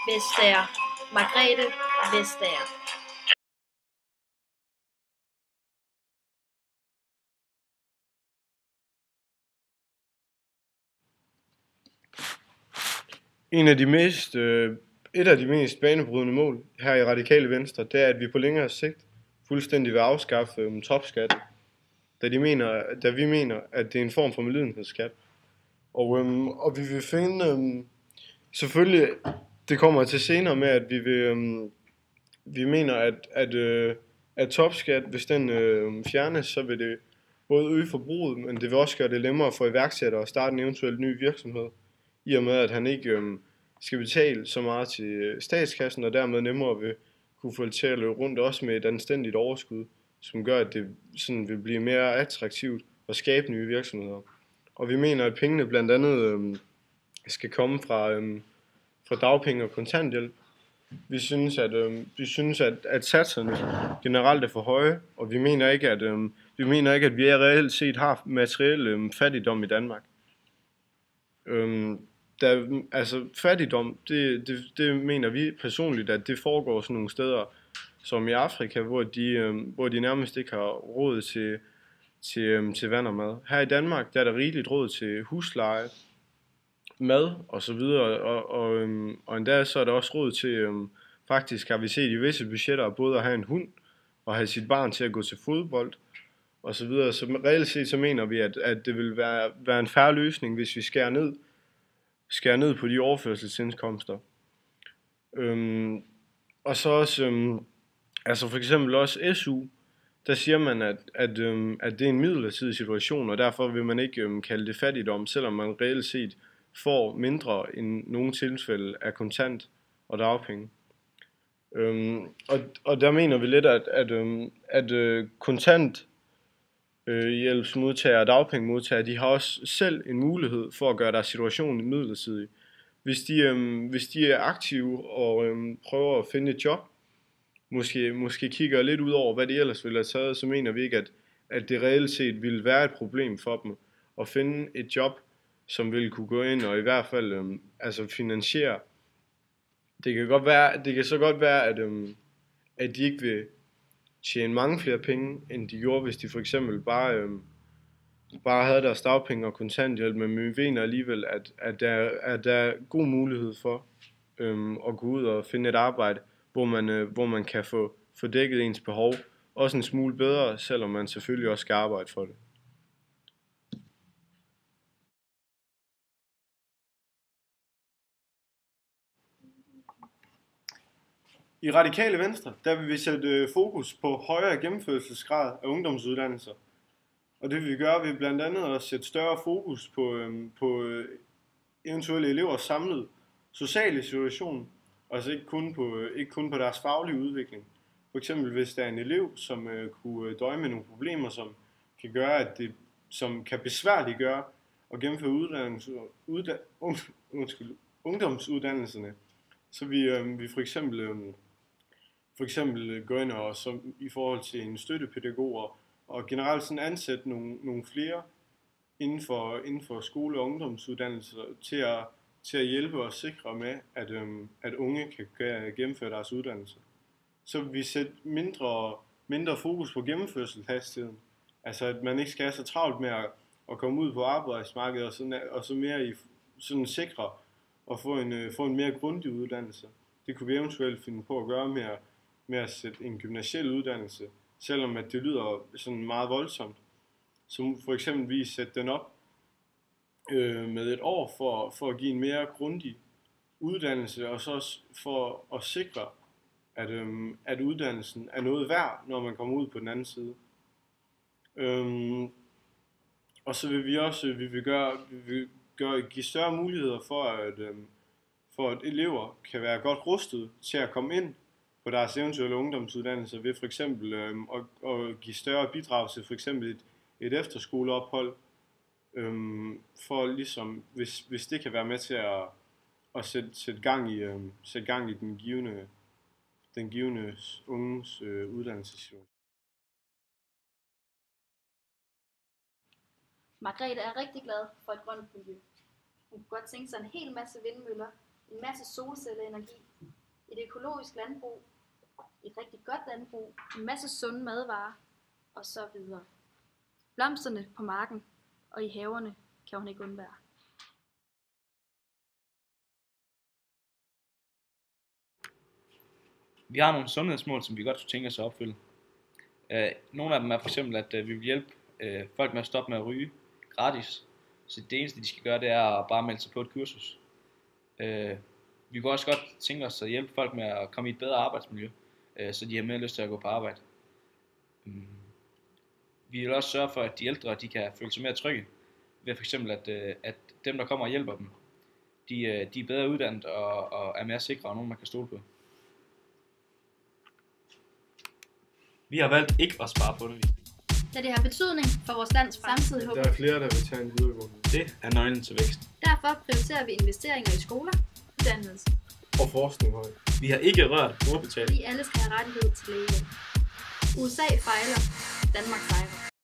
Vestager, Margrethe Vestager. Et af de mest banebrydende mål her i Radikale Venstre, det er, at vi på længere sigt fuldstændig vil afskaffe topskatten, da vi mener, at det er en form for medlidenhedsskat. Og vi vil finde, selvfølgelig, det kommer til senere med, at vi mener, at topskat, hvis den fjernes, så vil det både øge forbruget, men det vil også gøre det nemmere for iværksættere at starte en eventuel ny virksomhed, i og med at han ikke skal betale så meget til statskassen, og dermed nemmere vil kunne få det til at løbe rundt også med et anstændigt overskud, som gør, at det sådan vil blive mere attraktivt at skabe nye virksomheder. Og vi mener, at pengene blandt andet skal komme fra dagpenge og kontanthjælp. Vi synes, at satserne generelt er for høje, og vi mener ikke, at vi reelt set har materiel fattigdom i Danmark. Fattigdom, det mener vi personligt, at det foregår sådan nogle steder, som i Afrika, hvor de nærmest ikke har råd til vand og mad. Her i Danmark, der er der rigeligt råd til husleje, mad og så videre, og endda så er der også råd til, faktisk har vi set i visse budgetter, både at have en hund og have sit barn til at gå til fodbold og så videre. Så reelt set så mener vi, at det vil være en fair løsning, hvis vi skærer ned på de overførselsindkomster. Og så også, for eksempel også SU, der siger man, at det er en midlertidig situation, og derfor vil man ikke kalde det fattigdom, selvom man reelt set får mindre end nogle tilfælde af kontant og dagpenge. Og der mener vi lidt, at kontant hjælpsmodtagere og dagpengemodtagere, de har også selv en mulighed for at gøre deres situation midlertidig. Hvis de er aktive og prøver at finde et job, måske kigger lidt ud over, hvad de ellers ville have taget, så mener vi ikke, at det reelt set ville være et problem for dem at finde et job, som ville kunne gå ind og i hvert fald finansiere. Det kan så godt være, at de ikke vil tjene mange flere penge, end de gjorde, hvis de for eksempel bare havde deres dagpenge og kontanthjælp, men vi mener alligevel, at der er god mulighed for at gå ud og finde et arbejde, hvor man kan få dækket ens behov, også en smule bedre, selvom man selvfølgelig også skal arbejde for det. I Radikale Venstre, der vil vi sætte fokus på højere gennemførelsesgrad af ungdomsuddannelser. Og det vil vi gøre ved blandt andet at sætte større fokus på eventuelle elevers samlede sociale situation, altså ikke kun på deres faglige udvikling. For eksempel hvis der er en elev, som kunne døje med nogle problemer, som kan besværliggøre at gennemføre ungdomsuddannelserne, så vi for eksempel gå ind og i forhold til en støttepædagog og generelt sådan ansætte nogle flere inden for skole- og ungdomsuddannelser til at hjælpe og sikre med, at unge kan gennemføre deres uddannelse. Så vil vi sætte mindre fokus på gennemførselshastigheden. Altså at man ikke skal have så travlt med at komme ud på arbejdsmarkedet og så mere i sådan sikre at få en mere grundig uddannelse. Det kunne vi eventuelt finde på at gøre med at sætte en gymnasiel uddannelse, selvom at det lyder sådan meget voldsomt. Så for eksempelvis sætte den op med et år for at give en mere grundig uddannelse, og så også for at sikre, at uddannelsen er noget værd, når man kommer ud på den anden side. Og så vil vi også give større muligheder for at elever kan være godt rustet til at komme ind på deres eventuelle ungdomsuddannelser ved for eksempel at give større bidrag til for eksempel et efterskoleophold, for ligesom, hvis det kan være med til at sætte gang i den givende unges uddannelsessituation. Margrethe er rigtig glad for et grønt miljø. Hun kunne godt tænke sig en hel masse vindmøller en masse solcelleenergi, et økologisk landbrug, et rigtig godt landbrug, en masse sunde madvarer og så videre. Blomsterne på marken og i haverne kan hun ikke undvære. Vi har nogle sundhedsmål, som vi godt kunne tænke os at opfylde. Nogle af dem er for eksempel, at vi vil hjælpe folk med at stoppe med at ryge gratis. Så det eneste, de skal gøre, det er at bare melde sig på et kursus. Vi kunne også godt tænke os at hjælpe folk med at komme i et bedre arbejdsmiljø, så de har mere lyst til at gå på arbejde. Vi vil også sørge for, at de ældre de kan føle sig mere trygge, ved for eksempel, at dem, der kommer og hjælper dem, de er bedre uddannet og er mere sikre og nogen, man kan stole på. Vi har valgt ikke at spare på undervisning, Da det har betydning for vores lands fremtidige håb. Der er flere, der vil tage en videregående. Det er nøglen til vækst. Derfor prioriterer vi investeringer i skoler, uddannelse. Og forskning højt. Vi har ikke rørt brugerbetaling. Fordi alle skal have rettighed til lægehjælp. USA fejler, Danmark fejler.